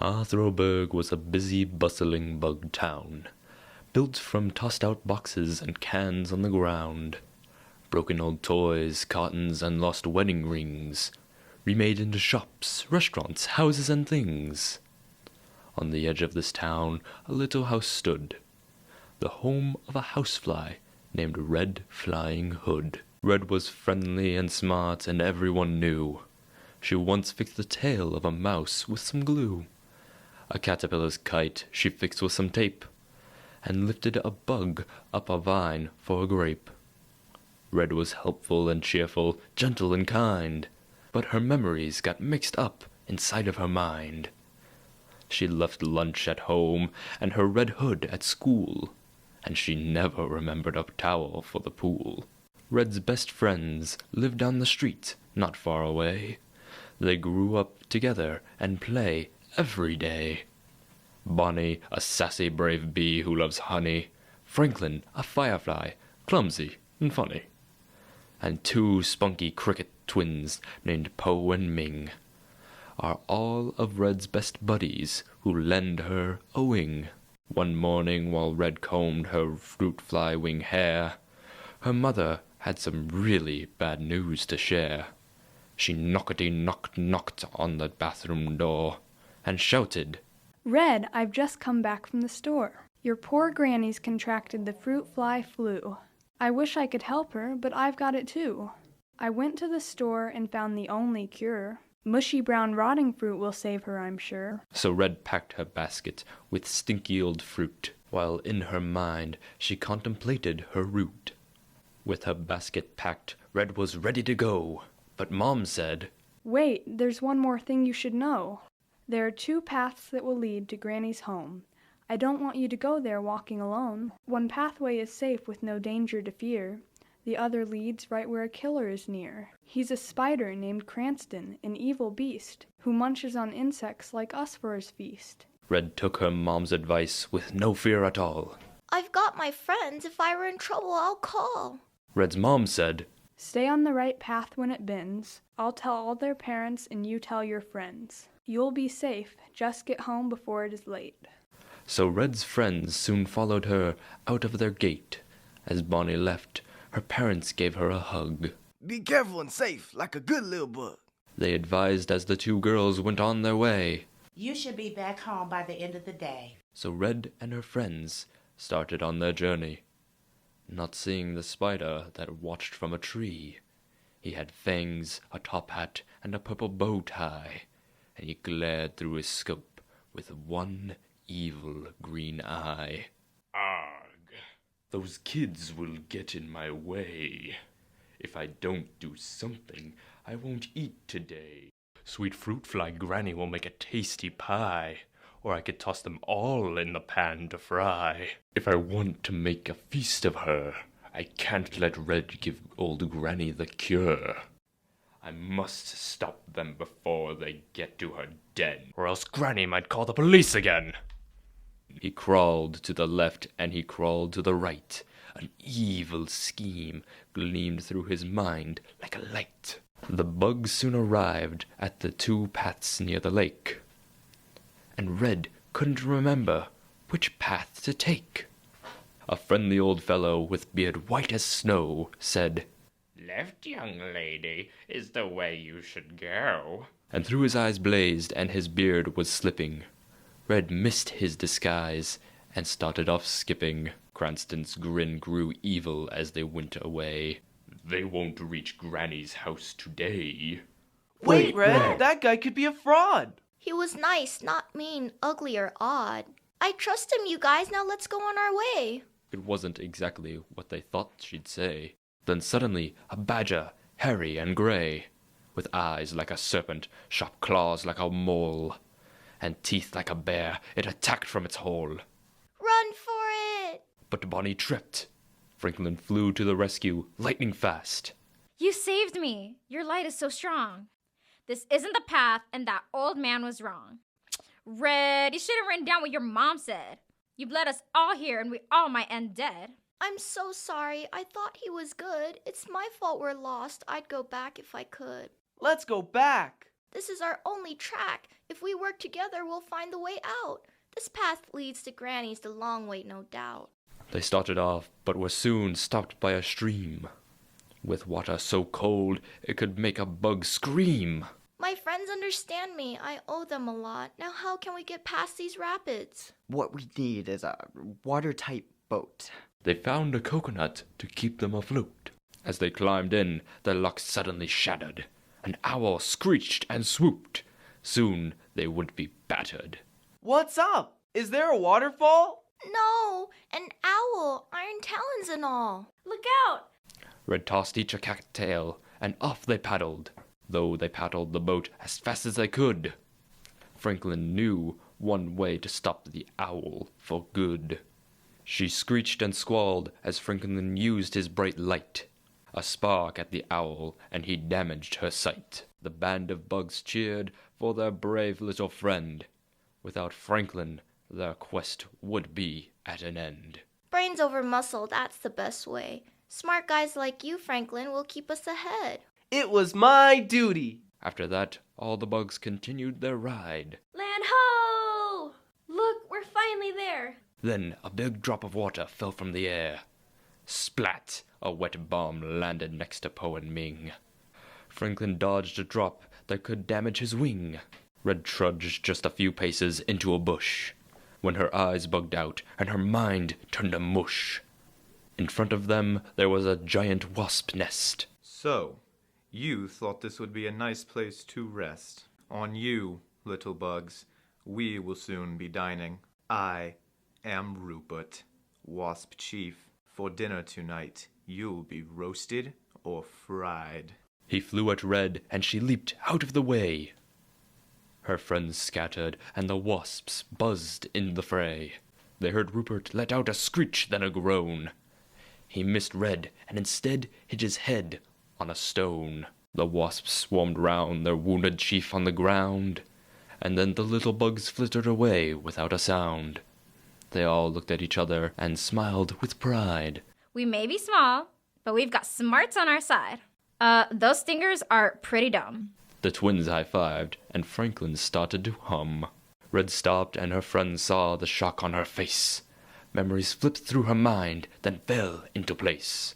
Arthurburg was a busy, bustling bug town, built from tossed-out boxes and cans on the ground. Broken old toys, cottons, and lost wedding rings, remade into shops, restaurants, houses, and things. On the edge of this town, a little house stood, the home of a housefly named Red Flying Hood. Red was friendly and smart, and everyone knew. She once fixed the tail of a mouse with some glue. A caterpillar's kite she fixed with some tape, and lifted a bug up a vine for a grape. Red was helpful and cheerful, gentle and kind, but her memories got mixed up inside of her mind. She left lunch at home and her red hood at school, and she never remembered a towel for the pool. Red's best friends lived down the street, not far away. They grew up together and play every day. Bonnie, a sassy brave bee who loves honey. Franklin, a firefly, clumsy and funny. And two spunky cricket twins named Po and Ming are all of Red's best buddies who lend her a wing. One morning while Red combed her fruit fly wing hair, her mother had some really bad news to share. She knocked on the bathroom door and shouted, "Red, I've just come back from the store. Your poor granny's contracted the fruit fly flu. I wish I could help her, but I've got it too. I went to the store and found the only cure. Mushy brown rotting fruit will save her, I'm sure." So Red packed her basket with stinky old fruit, while in her mind she contemplated her route. With her basket packed, Red was ready to go, but Mom said, "Wait, there's one more thing you should know. There are two paths that will lead to Granny's home. I don't want you to go there walking alone. One pathway is safe with no danger to fear. The other leads right where a killer is near. He's a spider named Cranston, an evil beast, who munches on insects like us for his feast." Red took her mom's advice with no fear at all. "I've got my friends. If I were in trouble, I'll call." Red's mom said, "Stay on the right path when it bends. I'll tell all their parents and you tell your friends. You'll be safe. Just get home before it is late." So Red's friends soon followed her out of their gate. As Bonnie left, her parents gave her a hug. "Be careful and safe, like a good little bug," They advised as the two girls went on their way. "You should be back home by the end of the day." So Red and her friends started on their journey, not seeing the spider that watched from a tree. He had fangs, a top hat, and a purple bow tie, and he glared through his scope with one evil green eye. "Ugh, those kids will get in my way. If I don't do something, I won't eat today. Sweet fruit fly Granny will make a tasty pie, or I could toss them all in the pan to fry. If I want to make a feast of her, I can't let Red give old Granny the cure. I must stop them before they get to her den, or else Granny might call the police again." He crawled to the left and he crawled to the right. An evil scheme gleamed through his mind like a light. The bugs soon arrived at the two paths near the lake, and Red couldn't remember which path to take. A friendly old fellow with beard white as snow said, "Left, young lady, is the way you should go." And through his eyes blazed and his beard was slipping. Red missed his disguise and started off skipping. Cranston's grin grew evil as they went away. "They won't reach Granny's house today." Wait, Red, that guy could be a fraud. He was nice, not mean, ugly, or odd. I trust him, you guys. Now let's go on our way. It wasn't exactly what they thought she'd say. Then suddenly a badger, hairy and gray, with eyes like a serpent, sharp claws like a mole, and teeth like a bear, it attacked from its hole. Run for it! But Bonnie tripped. Franklin flew to the rescue, lightning fast. "You saved me. Your light is so strong. This isn't the path, and that old man was wrong. Red, you should have written down what your mom said. You bled us all here, and we all might end dead." I'm so sorry. I thought he was good. It's my fault we're lost. I'd go back if I could. Let's go back. This is our only track. If we work together, we'll find the way out. This path leads to Granny's the long way, no doubt. They started off, but were soon stopped by a stream, with water so cold it could make a bug scream. My friends understand me. I owe them a lot. Now how can we get past these rapids? What we need is a watertight boat. They found a coconut to keep them afloat. As they climbed in, their luck suddenly shattered. An owl screeched and swooped. Soon they would be battered. What's up? Is there a waterfall? No, an owl, iron talons and all. Look out! Red tossed each a cattail, and off they paddled, though they paddled the boat as fast as they could. Franklin knew one way to stop the owl for good. She screeched and squalled as Franklin used his bright light. A spark at the owl, and he damaged her sight. The band of bugs cheered for their brave little friend. Without Franklin, their quest would be at an end. Brains over muscle, that's the best way. Smart guys like you, Franklin, will keep us ahead. It was my duty. After that, all the bugs continued their ride. Land ho! Look, we're finally there. Then a big drop of water fell from the air. Splat! A wet bomb landed next to Poe and Ming. Franklin dodged a drop that could damage his wing. Red trudged just a few paces into a bush, when her eyes bugged out and her mind turned to mush. In front of them there was a giant wasp nest. So, you thought this would be a nice place to rest. On you, little bugs, we will soon be dining. I am Rupert, Wasp Chief. For dinner tonight, you'll be roasted or fried. He flew at Red, and she leaped out of the way. Her friends scattered, and the wasps buzzed in the fray. They heard Rupert let out a screech, then a groan. He missed Red, and instead hit his head on a stone. The wasps swarmed round their wounded chief on the ground, and then the little bugs flittered away without a sound. They all looked at each other and smiled with pride. We may be small, but we've got smarts on our side. Those stingers are pretty dumb. The twins high-fived, and Franklin started to hum. Red stopped, and her friends saw the shock on her face. Memories flipped through her mind, then fell into place.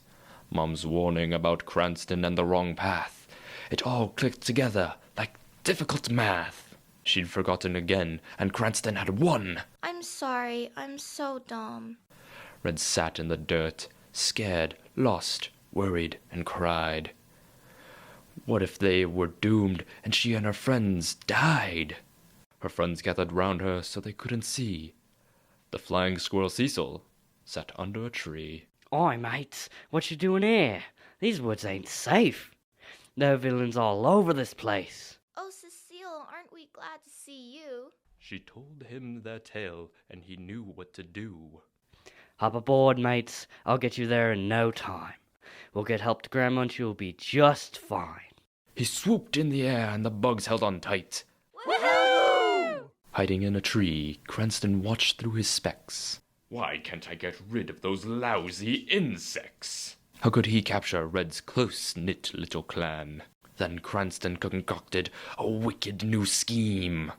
Mom's warning about Cranston and the wrong path. It all clicked together like difficult math. She'd forgotten again, and Cranston had won. I'm sorry, I'm so dumb. Red sat in the dirt, scared, lost, worried, and cried. What if they were doomed and she and her friends died? Her friends gathered round her so they couldn't see. The flying squirrel Cecil sat under a tree. Oi, mates, what you doing here? These woods ain't safe. There are villains all over this place. Oh, Cecile, aren't we glad to see you? She told him their tale, and he knew what to do. Hop aboard, mates. I'll get you there in no time. We'll get help to Grandma and she'll be just fine. He swooped in the air, and the bugs held on tight. Woohoo! Hiding in a tree, Cranston watched through his specs. Why can't I get rid of those lousy insects? How could he capture Red's close-knit little clan? Then Cranston concocted a wicked new scheme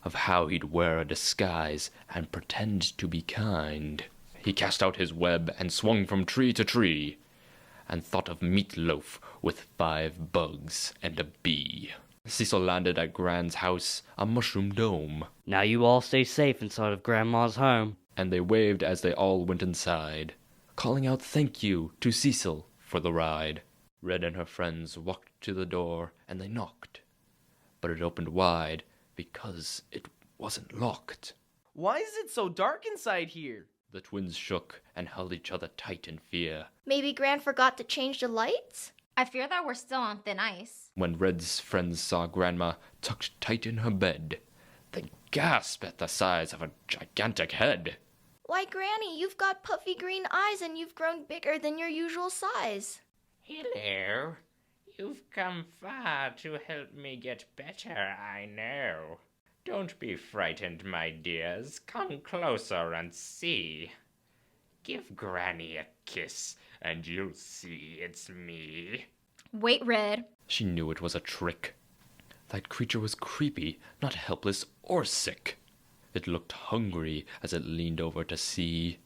of how he'd wear a disguise and pretend to be kind. He cast out his web and swung from tree to tree, and thought of meatloaf with 5 bugs and a bee. Cecil landed at Gran's house, a mushroom dome. Now you all stay safe inside of Grandma's home. And they waved as they all went inside, calling out thank you to Cecil for the ride. Red and her friends walked to the door, and they knocked. But it opened wide because it wasn't locked. Why is it so dark inside here? The twins shook and held each other tight in fear. Maybe Gran forgot to change the lights? I fear that we're still on thin ice. When Red's friends saw Grandma tucked tight in her bed, they gasped at the size of a gigantic head. Why, Granny, you've got puffy green eyes and you've grown bigger than your usual size. Hello. You've come far to help me get better, I know. Don't be frightened, my dears. Come closer and see. Give Granny a kiss, and you'll see it's me. Wait, Red. She knew it was a trick. That creature was creepy, not helpless or sick. It looked hungry as it leaned over to see,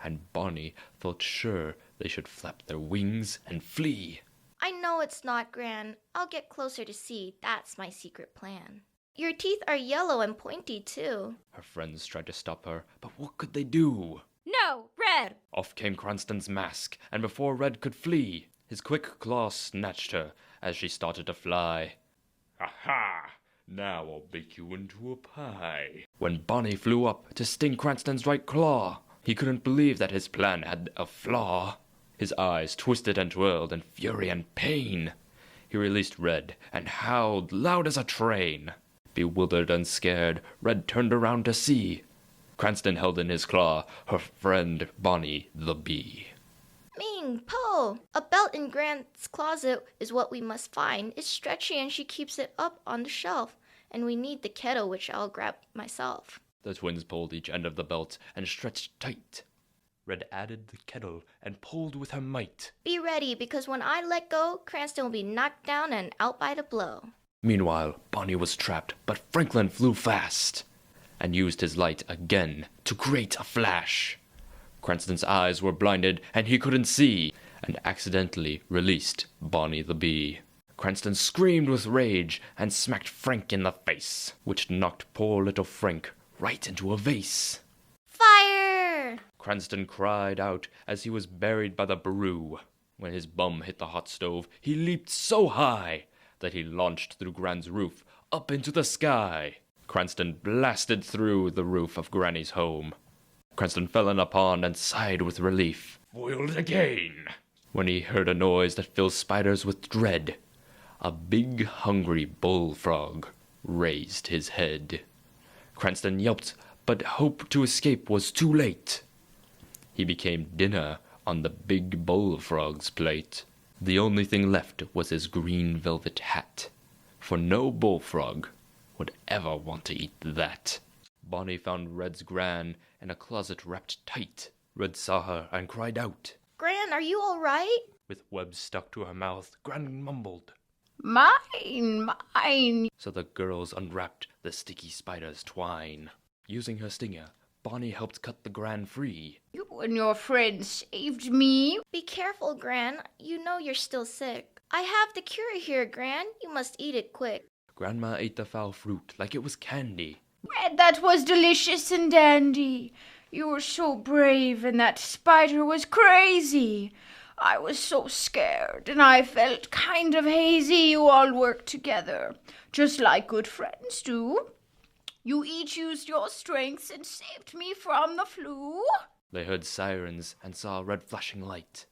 and Bonnie felt sure they should flap their wings and flee. I know it's not, Gran. I'll get closer to see. That's my secret plan. Your teeth are yellow and pointy, too. Her friends tried to stop her, but what could they do? No, Red! Off came Cranston's mask, and before Red could flee, his quick claw snatched her as she started to fly. Aha! Now I'll bake you into a pie. When Bonnie flew up to sting Cranston's right claw, he couldn't believe that his plan had a flaw. His eyes twisted and twirled in fury and pain. He released Red and howled loud as a train. Bewildered and scared, Red turned around to see Cranston held in his claw her friend Bonnie the bee. Ming, Po! A belt in Gran's closet is what we must find. It's stretchy and she keeps it up on the shelf. And we need the kettle, which I'll grab myself. The twins pulled each end of the belt and stretched tight. Red added the kettle and pulled with her might. Be ready, because when I let go, Cranston will be knocked down and out by the blow. Meanwhile, Bonnie was trapped, but Franklin flew fast and used his light again to create a flash. Cranston's eyes were blinded and he couldn't see, and accidentally released Bonnie the bee. Cranston screamed with rage and smacked Frank in the face, which knocked poor little Frank right into a vase. Fire! Cranston cried out as he was buried by the brew. When his bum hit the hot stove, he leaped so high that he launched through Gran's roof up into the sky. Cranston blasted through the roof of Granny's home. Cranston fell in a pond and sighed with relief. Foiled again! When he heard a noise that filled spiders with dread. A big, hungry bullfrog raised his head. Cranston yelped, but hope to escape was too late. He became dinner on the big bullfrog's plate. The only thing left was his green velvet hat, for no bullfrog would ever want to eat that. Bonnie found Red's Gran in a closet wrapped tight. Red saw her and cried out. Gran, are you all right? With webs stuck to her mouth, Gran mumbled. Mine, mine. So the girls unwrapped the sticky spider's twine. Using her stinger, Bonnie helped cut the Gran free. You and your friends saved me. Be careful, Gran. You know you're still sick. I have the cure here, Gran. You must eat it quick. Grandma ate the foul fruit like it was candy. Red, that was delicious and dandy. You were so brave, and that spider was crazy. I was so scared, and I felt kind of hazy. You all worked together, just like good friends do. You each used your strengths and saved me from the flu. They heard sirens and saw a red flashing light.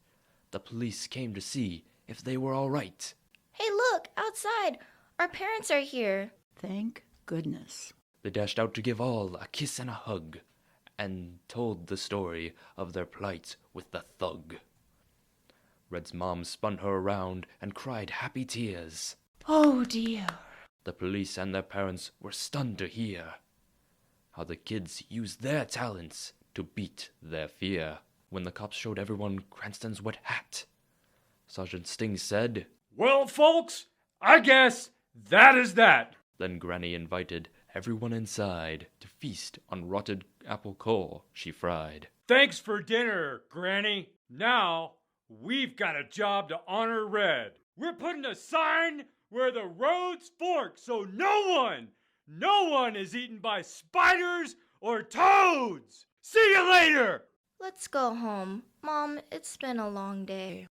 The police came to see if they were all right. Hey, look, outside. Our parents are here. Thank goodness. They dashed out to give all a kiss and a hug, and told the story of their plight with the thug. Red's mom spun her around and cried happy tears. Oh, dear. The police and their parents were stunned to hear how the kids used their talents to beat their fear. When the cops showed everyone Cranston's wet hat, Sergeant Sting said, "Well, folks, I guess that is that." Then Granny invited everyone inside to feast on rotted apple coal she fried. "Thanks for dinner, Granny. Now, we've got a job to honor Red. We're putting a sign where the roads fork so no one is eaten by spiders or toads. See you later!" Let's go home. Mom, it's been a long day.